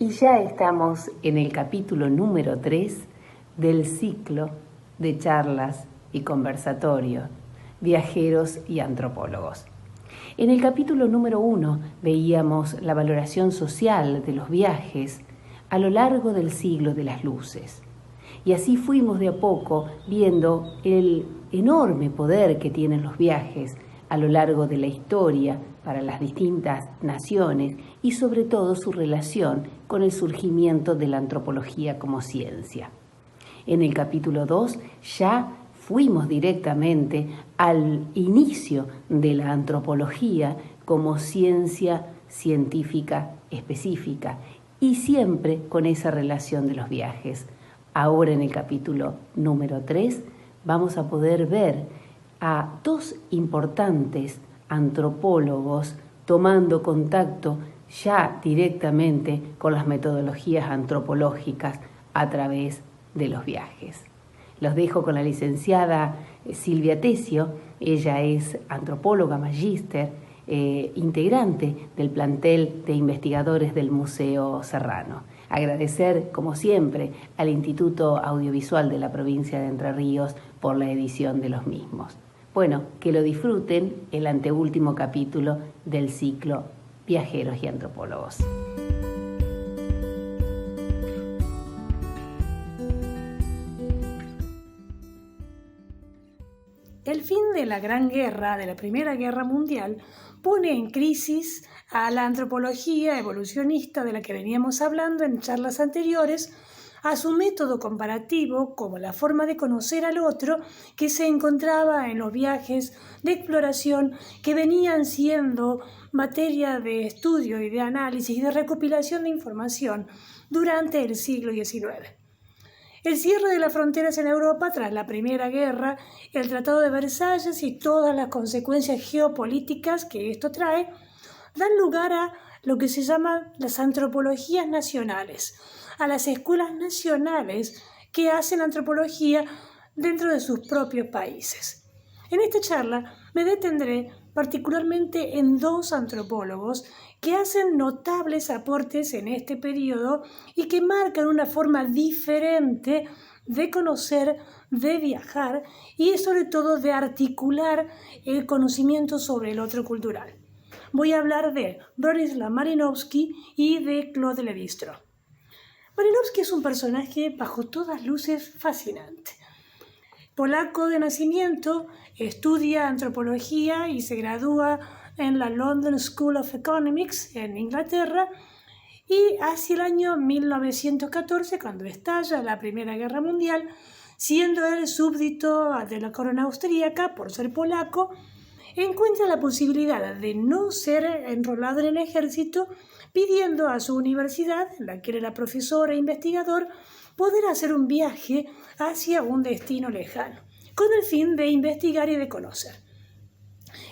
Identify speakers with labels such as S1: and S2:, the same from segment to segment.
S1: Y ya estamos en el capítulo número 3 del ciclo de charlas y conversatorios, viajeros y antropólogos. En el capítulo número 1 veíamos la valoración social de los viajes a lo largo del siglo de las luces. Y así fuimos de a poco viendo el enorme poder que tienen los viajes a lo largo de la historia para las distintas naciones y sobre todo su relación con el surgimiento de la antropología como ciencia. En el capítulo 2 ya fuimos directamente al inicio de la antropología como ciencia científica específica y siempre con esa relación de los viajes. Ahora en el capítulo número 3 vamos a poder ver a dos importantes antropólogos tomando contacto ya directamente con las metodologías antropológicas a través de los viajes. Los dejo con la licenciada Silvia Tesio. Ella es antropóloga magíster, integrante del plantel de investigadores del Museo Serrano. Agradecer, como siempre, al Instituto Audiovisual de la provincia de Entre Ríos por la edición de los mismos. Bueno, que lo disfruten el anteúltimo capítulo del ciclo Viajeros y Antropólogos.
S2: El fin de la Gran Guerra, de la Primera Guerra Mundial, pone en crisis a la antropología evolucionista de la que veníamos hablando en charlas anteriores, a su método comparativo como la forma de conocer al otro que se encontraba en los viajes de exploración que venían siendo materia de estudio y de análisis y de recopilación de información durante el siglo XIX. El cierre de las fronteras en Europa tras la Primera Guerra, el Tratado de Versalles y todas las consecuencias geopolíticas que esto trae, dan lugar a lo que se llaman las antropologías nacionales, a las escuelas nacionales que hacen antropología dentro de sus propios países. En esta charla me detendré particularmente en dos antropólogos que hacen notables aportes en este periodo y que marcan una forma diferente de conocer, de viajar y sobre todo de articular el conocimiento sobre el otro cultural. Voy a hablar de Bronislaw Malinowski y de Claude Lévi-Strauss. Malinowski es un personaje bajo todas luces fascinante. Polaco de nacimiento, estudia antropología y se gradúa en la London School of Economics en Inglaterra y hacia el año 1914, cuando estalla la Primera Guerra Mundial, siendo él súbdito de la corona austríaca por ser polaco, encuentra la posibilidad de no ser enrolado en el ejército, pidiendo a su universidad, en la que era profesor e investigador, poder hacer un viaje hacia un destino lejano, con el fin de investigar y de conocer.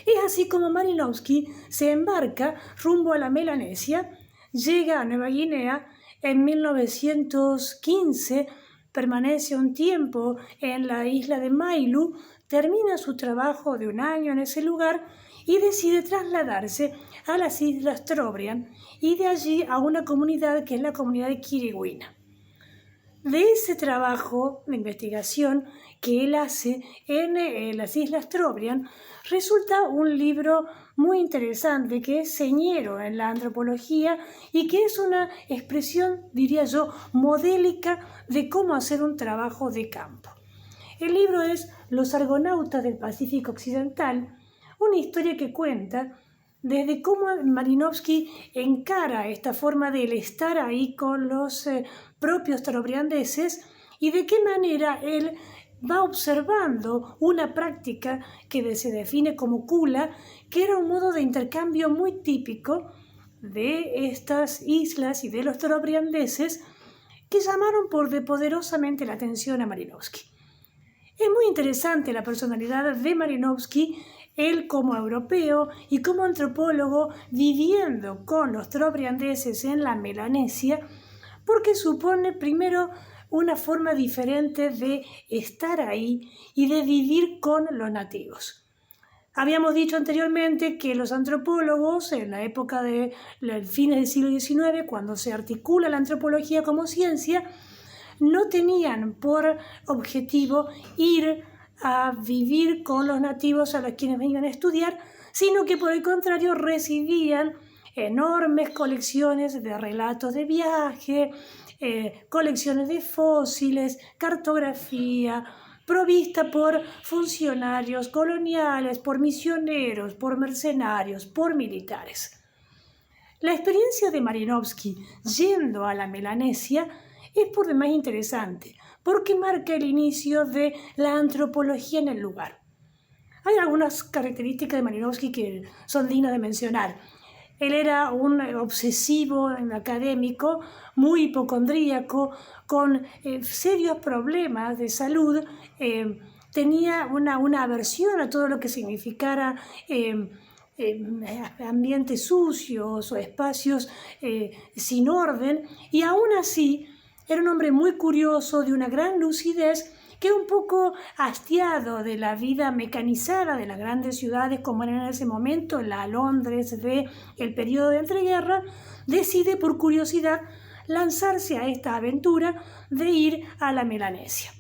S2: Es así como Malinowski se embarca rumbo a la Melanesia, llega a Nueva Guinea en 1915, permanece un tiempo en la isla de Mailu, termina su trabajo de un año en ese lugar y decide trasladarse a las Islas Trobriand y de allí a una comunidad que es la comunidad de Quiriguina. De ese trabajo de investigación que él hace en las Islas Trobriand resulta un libro muy interesante que es señero en la antropología y que es una expresión, diría yo, modélica de cómo hacer un trabajo de campo. El libro es Los Argonautas del Pacífico Occidental, una historia que cuenta desde cómo Malinowski encara esta forma de él estar ahí con los propios trobriandeses y de qué manera él va observando una práctica que se define como kula, que era un modo de intercambio muy típico de estas islas y de los trobriandeses que llamaron poderosamente la atención a Malinowski. Es muy interesante la personalidad de Malinowski, él como europeo y como antropólogo viviendo con los trobriandeses en la Melanesia, porque supone primero una forma diferente de estar ahí y de vivir con los nativos. Habíamos dicho anteriormente que los antropólogos, en la época de fines del siglo XIX, cuando se articula la antropología como ciencia, no tenían por objetivo ir a vivir con los nativos a los quienes venían a estudiar, sino que por el contrario recibían enormes colecciones de relatos de viaje, colecciones de fósiles, cartografía, provista por funcionarios coloniales, por misioneros, por mercenarios, por militares. La experiencia de Marinovsky yendo a la Melanesia es por demás interesante, porque marca el inicio de la antropología en el lugar. Hay algunas características de Marinovsky que son dignas de mencionar. Él era un obsesivo académico, muy hipocondríaco, con serios problemas de salud. Tenía una aversión a todo lo que significara ambientes sucios o espacios sin orden, y aún así era un hombre muy curioso, de una gran lucidez, que un poco hastiado de la vida mecanizada de las grandes ciudades como era en ese momento, la Londres del periodo de entreguerra, decide por curiosidad lanzarse a esta aventura de ir a la Melanesia.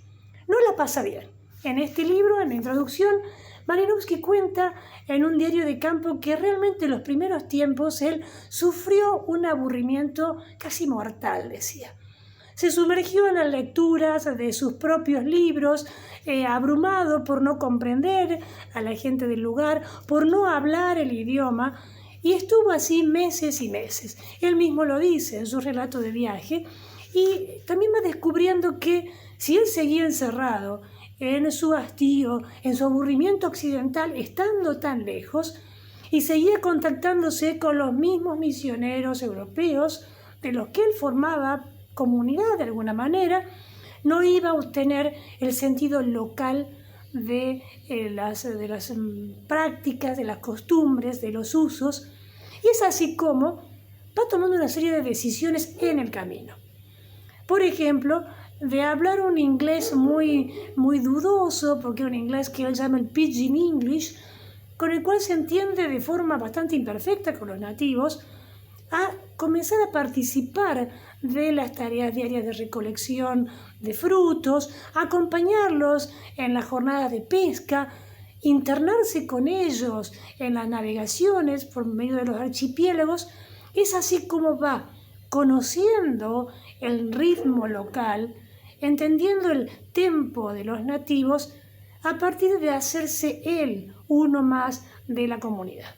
S2: No la pasa bien. En este libro, en la introducción, Marinovsky cuenta en un diario de campo que realmente en los primeros tiempos él sufrió un aburrimiento casi mortal, decía. Se sumergió en las lecturas de sus propios libros, abrumado por no comprender a la gente del lugar, por no hablar el idioma, y estuvo así meses y meses. Él mismo lo dice en su relato de viaje, y también va descubriendo que si él seguía encerrado en su hastío, en su aburrimiento occidental, estando tan lejos, y seguía contactándose con los mismos misioneros europeos de los que él formaba comunidad de alguna manera, no iba a obtener el sentido local de las prácticas, de las costumbres, de los usos, y es así como va tomando una serie de decisiones en el camino. Por ejemplo, de hablar un inglés muy dudoso, porque es un inglés que él llama el Pidgin English, con el cual se entiende de forma bastante imperfecta con los nativos, a comenzar a participar de las tareas diarias de recolección de frutos, acompañarlos en las jornadas de pesca, internarse con ellos en las navegaciones por medio de los archipiélagos. Es así como va conociendo el ritmo local, entendiendo el tempo de los nativos, a partir de hacerse él uno más de la comunidad.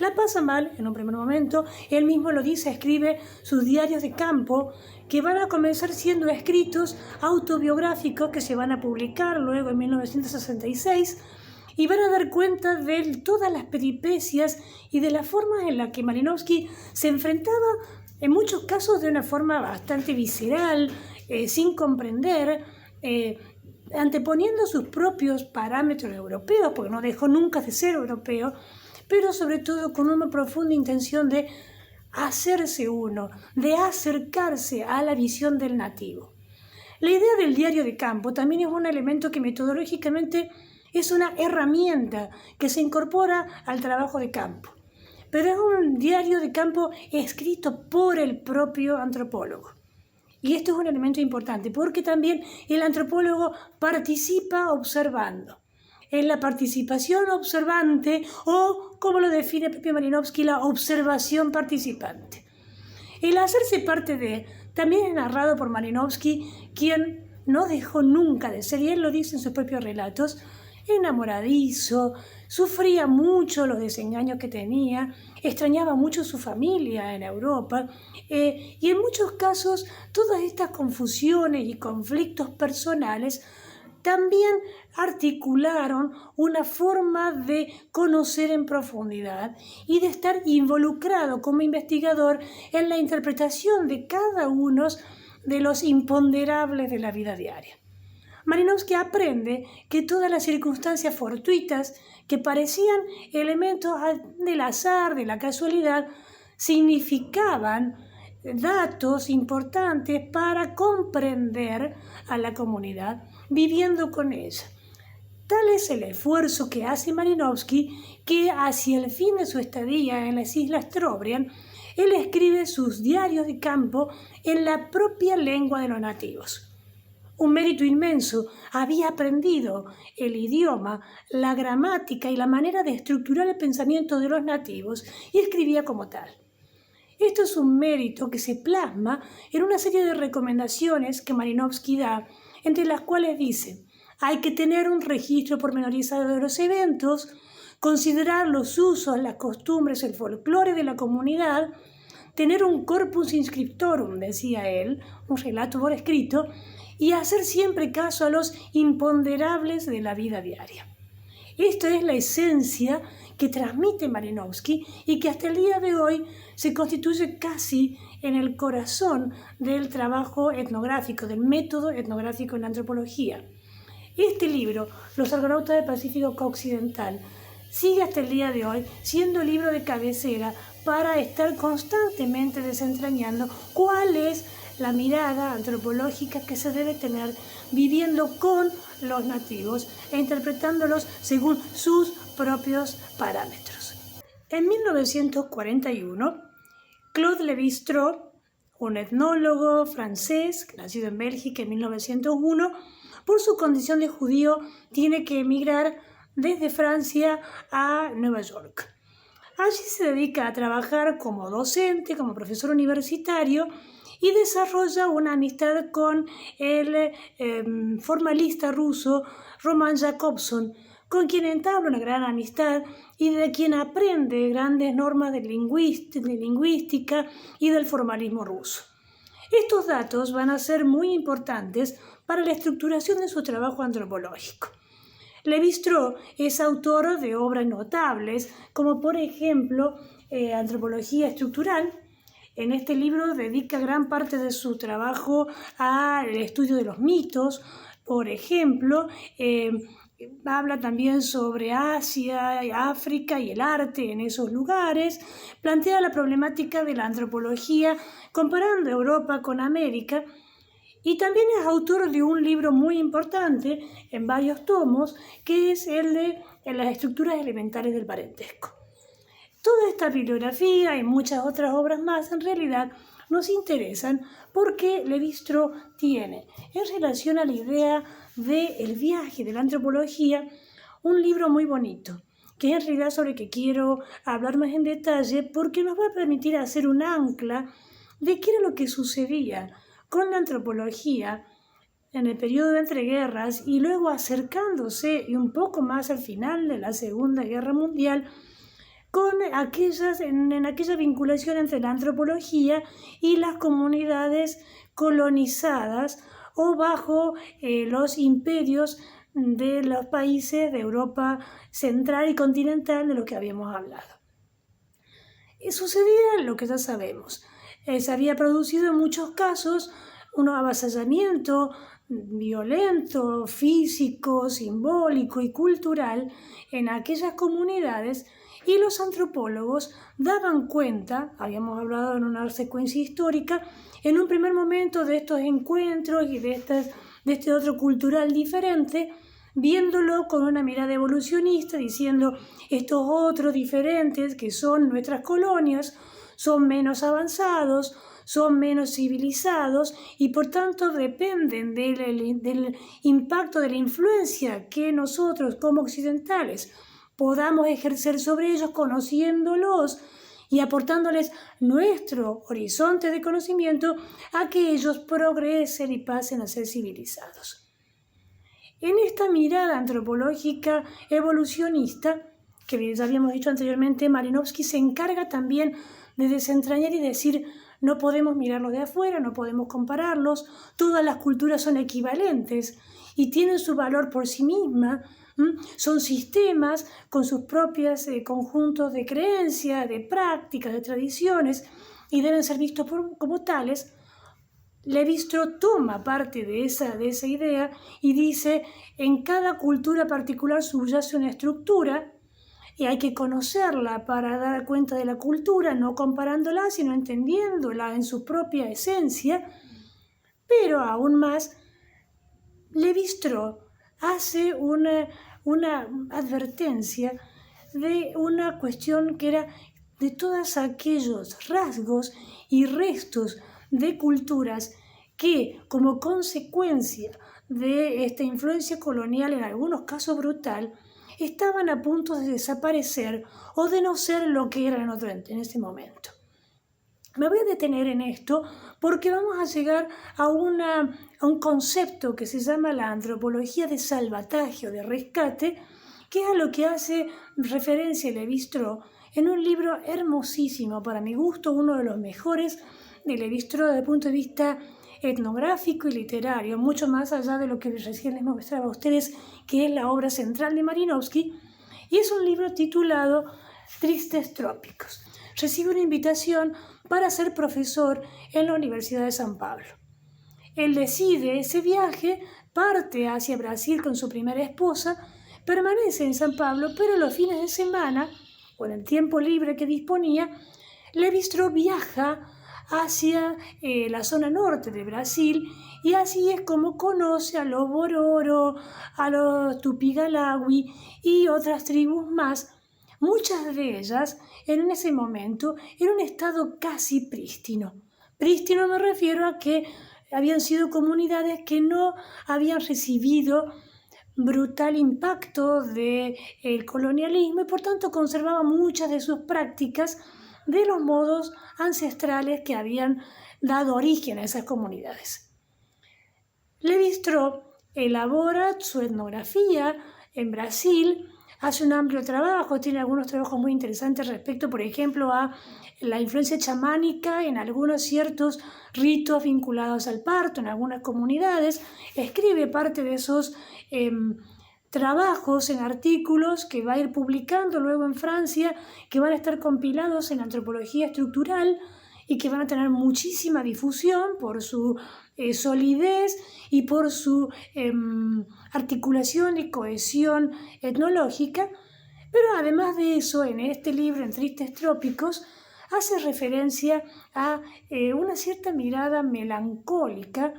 S2: La pasa mal en un primer momento, él mismo lo dice, escribe sus diarios de campo, que van a comenzar siendo escritos autobiográficos que se van a publicar luego en 1966, y van a dar cuenta de todas las peripecias y de las formas en las que Marinovsky se enfrentaba en muchos casos de una forma bastante visceral, sin comprender, anteponiendo sus propios parámetros europeos, porque no dejó nunca de ser europeo, pero sobre todo con una profunda intención de hacerse uno, de acercarse a la visión del nativo. La idea del diario de campo también es un elemento que metodológicamente es una herramienta que se incorpora al trabajo de campo, pero es un diario de campo escrito por el propio antropólogo. Y esto es un elemento importante porque también el antropólogo participa observando. En la participación observante, o como lo define Pepe Marinovsky, la observación participante. El hacerse parte de también es narrado por Marinovsky, quien no dejó nunca de ser, y él lo dice en sus propios relatos, enamoradizo, sufría mucho los desengaños que tenía, extrañaba mucho su familia en Europa, y en muchos casos todas estas confusiones y conflictos personales también articularon una forma de conocer en profundidad y de estar involucrado como investigador en la interpretación de cada uno de los imponderables de la vida diaria. Marinovsky aprende que todas las circunstancias fortuitas que parecían elementos del azar, de la casualidad, significaban datos importantes para comprender a la comunidad, viviendo con ella. Tal es el esfuerzo que hace Malinowski que hacia el fin de su estadía en las Islas Trobriand, él escribe sus diarios de campo en la propia lengua de los nativos. Un mérito inmenso, había aprendido el idioma, la gramática y la manera de estructurar el pensamiento de los nativos y escribía como tal. Esto es un mérito que se plasma en una serie de recomendaciones que Malinowski da, entre las cuales dice: hay que tener un registro pormenorizado de los eventos, considerar los usos, las costumbres, el folclore de la comunidad, tener un corpus inscriptorum, decía él, un relato por escrito, y hacer siempre caso a los imponderables de la vida diaria. Esta es la esencia que transmite Malinowski y que hasta el día de hoy se constituye casi en el corazón del trabajo etnográfico, del método etnográfico en la antropología. Este libro, Los argonautas del Pacífico Occidental, sigue hasta el día de hoy siendo el libro de cabecera para estar constantemente desentrañando cuál es la mirada antropológica que se debe tener viviendo con los nativos e interpretándolos según sus propios parámetros. En 1941, Claude Lévi-Strauss, un etnólogo francés nacido en Bélgica en 1901, por su condición de judío tiene que emigrar desde Francia a Nueva York. Allí se dedica a trabajar como docente, como profesor universitario, y desarrolla una amistad con el formalista ruso Roman Jakobson, con quien entabla una gran amistad y de quien aprende grandes normas de lingüística y del formalismo ruso. Estos datos van a ser muy importantes para la estructuración de su trabajo antropológico. Lévi-Strauss es autor de obras notables, como por ejemplo Antropología Estructural. En este libro dedica gran parte de su trabajo al estudio de los mitos. Por ejemplo, habla también sobre Asia, África y el arte en esos lugares. Plantea la problemática de la antropología comparando Europa con América. Y también es autor de un libro muy importante, en varios tomos, que es el de las estructuras elementales del parentesco. Toda esta bibliografía y muchas otras obras más en realidad nos interesan porque Lévi-Strauss tiene, en relación a la idea del viaje de la antropología, un libro muy bonito, que es en realidad sobre el que quiero hablar más en detalle porque nos va a permitir hacer un ancla de qué era lo que sucedía con la antropología en el periodo de entreguerras y luego acercándose y un poco más al final de la Segunda Guerra Mundial en aquella vinculación entre la antropología y las comunidades colonizadas o bajo los imperios de los países de Europa central y continental de los que habíamos hablado. Sucedía lo que ya sabemos. Se había producido en muchos casos un avasallamiento violento, físico, simbólico y cultural en aquellas comunidades y los antropólogos daban cuenta, habíamos hablado en una secuencia histórica, en un primer momento de estos encuentros y de este otro cultural diferente, viéndolo con una mirada evolucionista, diciendo estos otros diferentes que son nuestras colonias, son menos avanzados, son menos civilizados y por tanto dependen del impacto, de la influencia que nosotros como occidentales podamos ejercer sobre ellos conociéndolos y aportándoles nuestro horizonte de conocimiento a que ellos progresen y pasen a ser civilizados. En esta mirada antropológica evolucionista, que ya habíamos dicho anteriormente, Malinowski se encarga también de desentrañar y decir no podemos mirarlos de afuera, no podemos compararlos, todas las culturas son equivalentes y tienen su valor por sí mismas, son sistemas con sus propios conjuntos de creencias, de prácticas, de tradiciones y deben ser vistos como tales. Lévi-Strauss toma parte de esa idea y dice en cada cultura particular subyace una estructura y hay que conocerla para dar cuenta de la cultura, no comparándola, sino entendiéndola en su propia esencia. Pero aún más, Lévi-Strauss hace un una advertencia de una cuestión que era de todos aquellos rasgos y restos de culturas que, como consecuencia de esta influencia colonial, en algunos casos brutal, estaban a punto de desaparecer o de no ser lo que eran en ese momento. Me voy a detener en esto porque vamos a llegar a un concepto que se llama la antropología de salvataje o de rescate, que es a lo que hace referencia Lévi-Strauss en un libro hermosísimo, para mi gusto, uno de los mejores de Lévi-Strauss desde el punto de vista etnográfico y literario, mucho más allá de lo que recién les mostraba a ustedes, que es la obra central de Malinowski, y es un libro titulado Tristes Trópicos. Recibe una invitación para ser profesor en la Universidad de San Pablo. Él decide ese viaje, parte hacia Brasil con su primera esposa, permanece en San Pablo, pero los fines de semana, o en el tiempo libre que disponía, Lévi-Strauss viaja hacia la zona norte de Brasil, y así es como conoce a los Bororo, a los Tupigalawi y otras tribus más, muchas de ellas en ese momento en un estado casi prístino. Prístino me refiero a que habían sido comunidades que no habían recibido brutal impacto del colonialismo y por tanto conservaban muchas de sus prácticas de los modos ancestrales que habían dado origen a esas comunidades. Lévi-Strauss elabora su etnografía en Brasil, hace un amplio trabajo, tiene algunos trabajos muy interesantes respecto, por ejemplo, a la influencia chamánica en algunos ciertos ritos vinculados al parto en algunas comunidades, escribe parte de esos trabajos en artículos que va a ir publicando luego en Francia, que van a estar compilados en antropología estructural y que van a tener muchísima difusión por su solidez y por su articulación y cohesión etnológica. Pero además de eso, en este libro, en Tristes Trópicos, hace referencia a una cierta mirada melancólica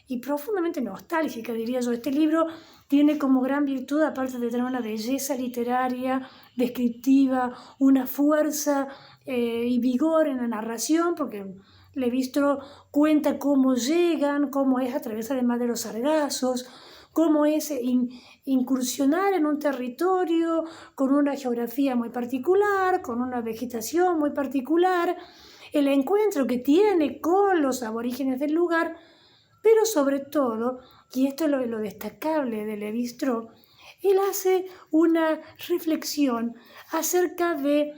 S2: y profundamente nostálgica, diría yo. Este libro tiene como gran virtud, aparte de tener una belleza literaria, descriptiva, una fuerza y vigor en la narración, porque Lévi-Strauss cuenta cómo llegan, cómo es a través además de los sargazos, cómo es incursionar en un territorio con una geografía muy particular, con una vegetación muy particular, el encuentro que tiene con los aborígenes del lugar, pero sobre todo, y esto es lo destacable de Lévi-Strauss, él hace una reflexión acerca de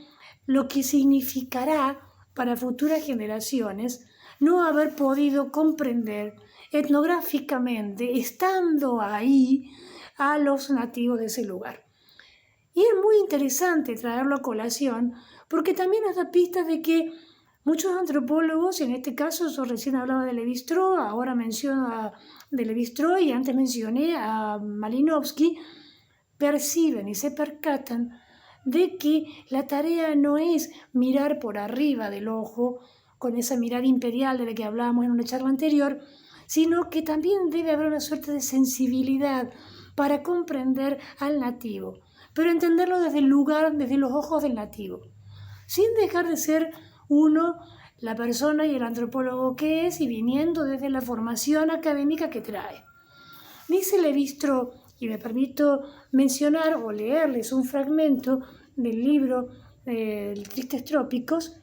S2: lo que significará para futuras generaciones no haber podido comprender etnográficamente, estando ahí, a los nativos de ese lugar. Y es muy interesante traerlo a colación porque también nos da pistas de que muchos antropólogos, y en este caso yo recién hablaba de Lévi-Strauss, ahora menciono de Lévi-Strauss y antes mencioné a Malinowski, perciben y se percatan de que la tarea no es mirar por arriba del ojo, con esa mirada imperial de la que hablábamos en una charla anterior, sino que también debe haber una suerte de sensibilidad para comprender al nativo, pero entenderlo desde el lugar, desde los ojos del nativo, sin dejar de ser uno la persona y el antropólogo que es y viniendo desde la formación académica que trae. Dice Lévi-Strauss, y me permito mencionar o leerles un fragmento del libro Tristes Trópicos.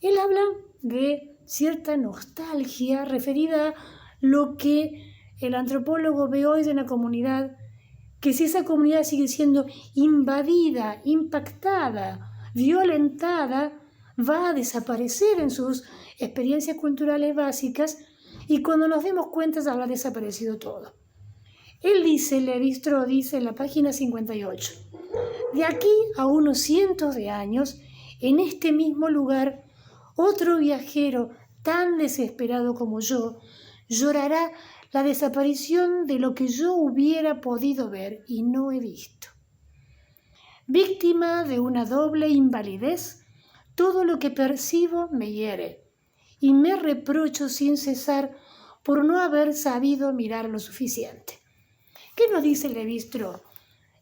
S2: Él habla de cierta nostalgia referida a lo que el antropólogo ve hoy de una comunidad, que si esa comunidad sigue siendo invadida, impactada, violentada, va a desaparecer en sus experiencias culturales básicas y cuando nos demos cuenta ya habrá desaparecido todo. Él dice, Lévi-Strauss dice en la página 58, de aquí a unos cientos de años, en este mismo lugar, otro viajero tan desesperado como yo llorará la desaparición de lo que yo hubiera podido ver y no he visto. Víctima de una doble invalidez, todo lo que percibo me hiere y me reprocho sin cesar por no haber sabido mirar lo suficiente. ¿Qué nos dice Lévi-Strauss?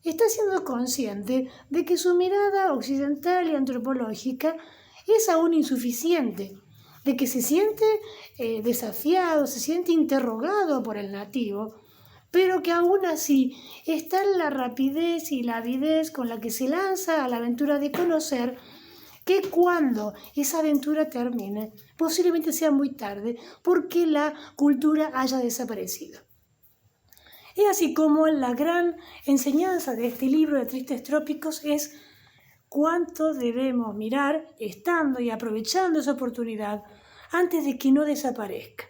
S2: está siendo consciente de que su mirada occidental y antropológica es aún insuficiente, de que se siente desafiado, se siente interrogado por el nativo, pero que aún así está en la rapidez y la avidez con la que se lanza a la aventura de conocer, que cuando esa aventura termine, posiblemente sea muy tarde, porque la cultura haya desaparecido. Es así como la gran enseñanza de este libro de Tristes Trópicos es cuánto debemos mirar, estando y aprovechando esa oportunidad, antes de que no desaparezca.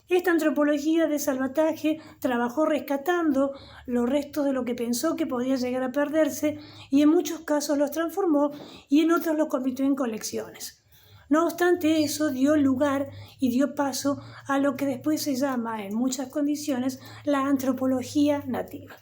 S2: Esta antropología de salvataje trabajó rescatando los restos de lo que pensó que podía llegar a perderse y en muchos casos los transformó y en otros los convirtió en colecciones. No obstante eso, dio lugar y dio paso a lo que después se llama, en muchas condiciones, la antropología nativa.